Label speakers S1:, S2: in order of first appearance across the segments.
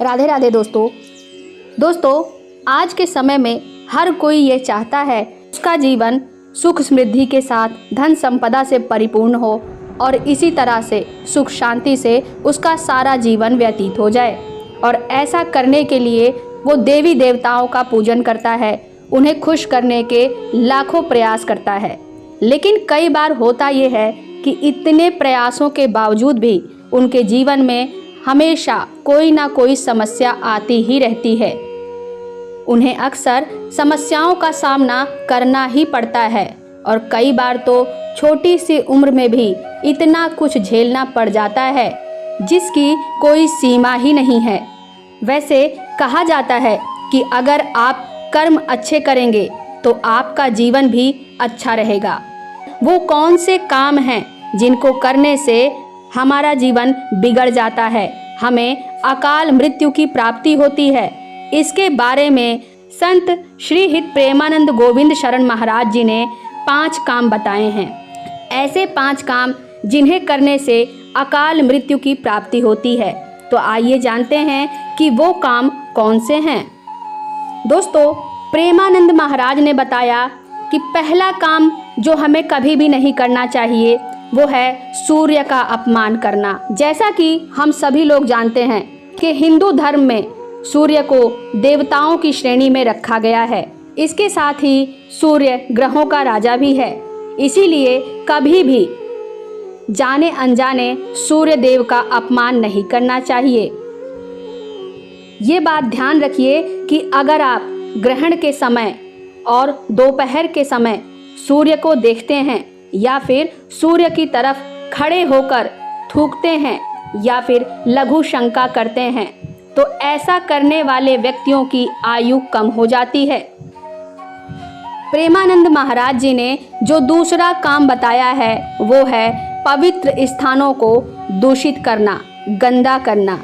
S1: राधे राधे दोस्तों, आज के समय में हर कोई ये चाहता है उसका जीवन सुख समृद्धि के साथ धन संपदा से परिपूर्ण हो और इसी तरह से सुख शांति से उसका सारा जीवन व्यतीत हो जाए। और ऐसा करने के लिए वो देवी देवताओं का पूजन करता है, उन्हें खुश करने के लाखों प्रयास करता है। लेकिन कई बार होता ये है कि इतने प्रयासों के बावजूद भी उनके जीवन में हमेशा कोई ना कोई समस्या आती ही रहती है। उन्हें अक्सर समस्याओं का सामना करना ही पड़ता है और कई बार तो छोटी सी उम्र में भी इतना कुछ झेलना पड़ जाता है जिसकी कोई सीमा ही नहीं है। वैसे कहा जाता है कि अगर आप कर्म अच्छे करेंगे तो आपका जीवन भी अच्छा रहेगा। वो कौन से काम हैं जिनको करने से हमारा जीवन बिगड़ जाता है, हमें अकाल मृत्यु की प्राप्ति होती है, इसके बारे में संत श्री हित प्रेमानंद गोविंद शरण महाराज जी ने 5 काम बताए हैं। ऐसे 5 काम जिन्हें करने से अकाल मृत्यु की प्राप्ति होती है। तो आइए जानते हैं कि वो काम कौन से हैं। दोस्तों, प्रेमानंद महाराज ने बताया कि पहला काम जो हमें कभी भी नहीं करना चाहिए वो है सूर्य का अपमान करना। जैसा कि हम सभी लोग जानते हैं कि हिंदू धर्म में सूर्य को देवताओं की श्रेणी में रखा गया है। इसके साथ ही सूर्य ग्रहों का राजा भी है। इसीलिए कभी भी जाने अनजाने सूर्य देव का अपमान नहीं करना चाहिए। ये बात ध्यान रखिए कि अगर आप ग्रहण के समय और दोपहर के समय सूर्य को देखते हैं या फिर सूर्य की तरफ खड़े होकर थूकते हैं या फिर लघु शंका करते हैं तो ऐसा करने वाले व्यक्तियों की आयु कम हो जाती है। प्रेमानंद महाराज जी ने जो दूसरा काम बताया है वो है पवित्र स्थानों को दूषित करना, गंदा करना।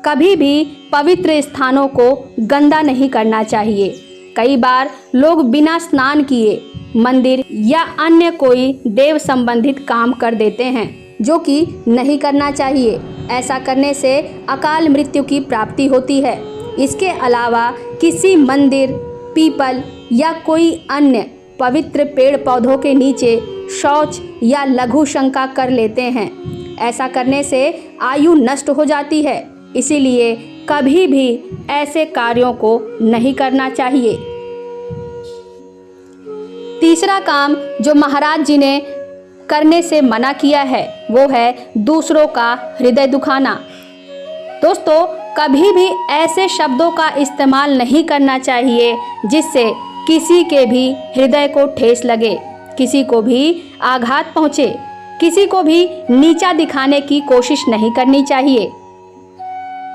S1: कभी भी पवित्र स्थानों को गंदा नहीं करना चाहिए। कई बार लोग बिना स्नान किए मंदिर या अन्य कोई देव संबंधित काम कर देते हैं जो कि नहीं करना चाहिए। ऐसा करने से अकाल मृत्यु की प्राप्ति होती है। इसके अलावा किसी मंदिर, पीपल या कोई अन्य पवित्र पेड़ पौधों के नीचे शौच या लघु शंका कर लेते हैं। ऐसा करने से आयु नष्ट हो जाती है। इसीलिए कभी भी ऐसे कार्यों को नहीं करना चाहिए। तीसरा काम जो महाराज जी ने करने से मना किया है वो है दूसरों का हृदय दुखाना। दोस्तों, कभी भी ऐसे शब्दों का इस्तेमाल नहीं करना चाहिए जिससे किसी के भी हृदय को ठेस लगे, किसी को भी आघात पहुँचे। किसी को भी नीचा दिखाने की कोशिश नहीं करनी चाहिए,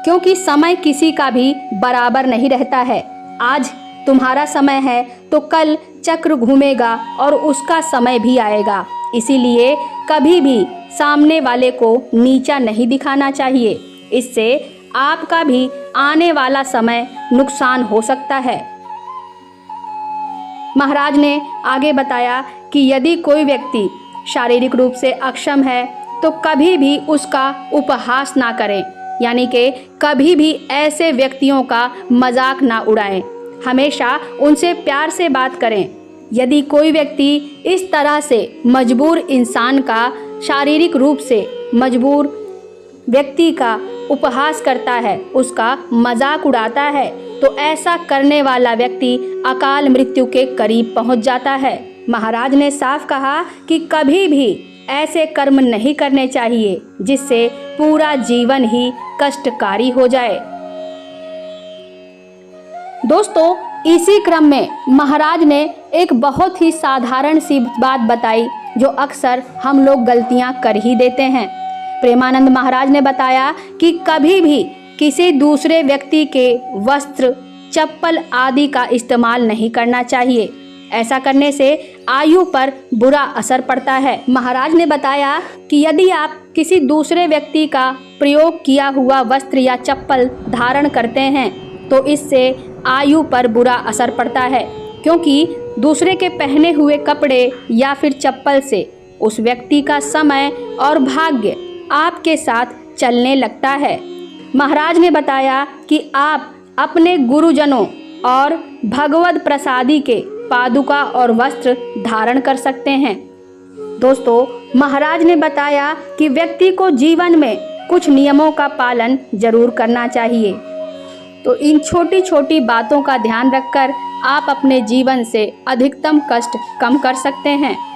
S1: क्योंकि समय किसी का भी बराबर नहीं रहता है। आज तुम्हारा समय है तो कल चक्र घूमेगा और उसका समय भी आएगा। इसीलिए कभी भी सामने वाले को नीचा नहीं दिखाना चाहिए। इससे आपका भी आने वाला समय नुकसान हो सकता है। महाराज ने आगे बताया कि यदि कोई व्यक्ति शारीरिक रूप से अक्षम है तो कभी भी उसका उपहास ना करें, यानी कि कभी भी ऐसे व्यक्तियों का मजाक ना उड़ाएं। हमेशा उनसे प्यार से बात करें। यदि कोई व्यक्ति इस तरह से मजबूर इंसान का, शारीरिक रूप से मजबूर व्यक्ति का उपहास करता है, उसका मजाक उड़ाता है, तो ऐसा करने वाला व्यक्ति अकाल मृत्यु के करीब पहुंच जाता है। महाराज ने साफ कहा कि कभी भी ऐसे कर्म नहीं करने चाहिए जिससे पूरा जीवन ही कष्टकारी हो जाए। दोस्तों, इसी क्रम में महाराज ने एक बहुत ही साधारण सी बात बताई जो अक्सर हम लोग गलतियां कर ही देते हैं। प्रेमानंद महाराज ने बताया कि कभी भी किसी दूसरे व्यक्ति के वस्त्र, चप्पल आदि का इस्तेमाल नहीं करना चाहिए। ऐसा करने से आयु पर बुरा असर पड़ता है। महाराज ने बताया कि यदि आप किसी दूसरे व्यक्ति का प्रयोग किया हुआ वस्त्र या चप्पल धारण करते हैं तो इससे आयु पर बुरा असर पड़ता है, क्योंकि दूसरे के पहने हुए कपड़े या फिर चप्पल से उस व्यक्ति का समय और भाग्य आपके साथ चलने लगता है। महाराज ने बताया कि आप अपने गुरुजनों और भगवत प्रसादी के पादुका और वस्त्र धारण कर सकते हैं। दोस्तों, महाराज ने बताया कि व्यक्ति को जीवन में कुछ नियमों का पालन जरूर करना चाहिए। तो इन छोटी छोटी बातों का ध्यान रखकर आप अपने जीवन से अधिकतम कष्ट कम कर सकते हैं।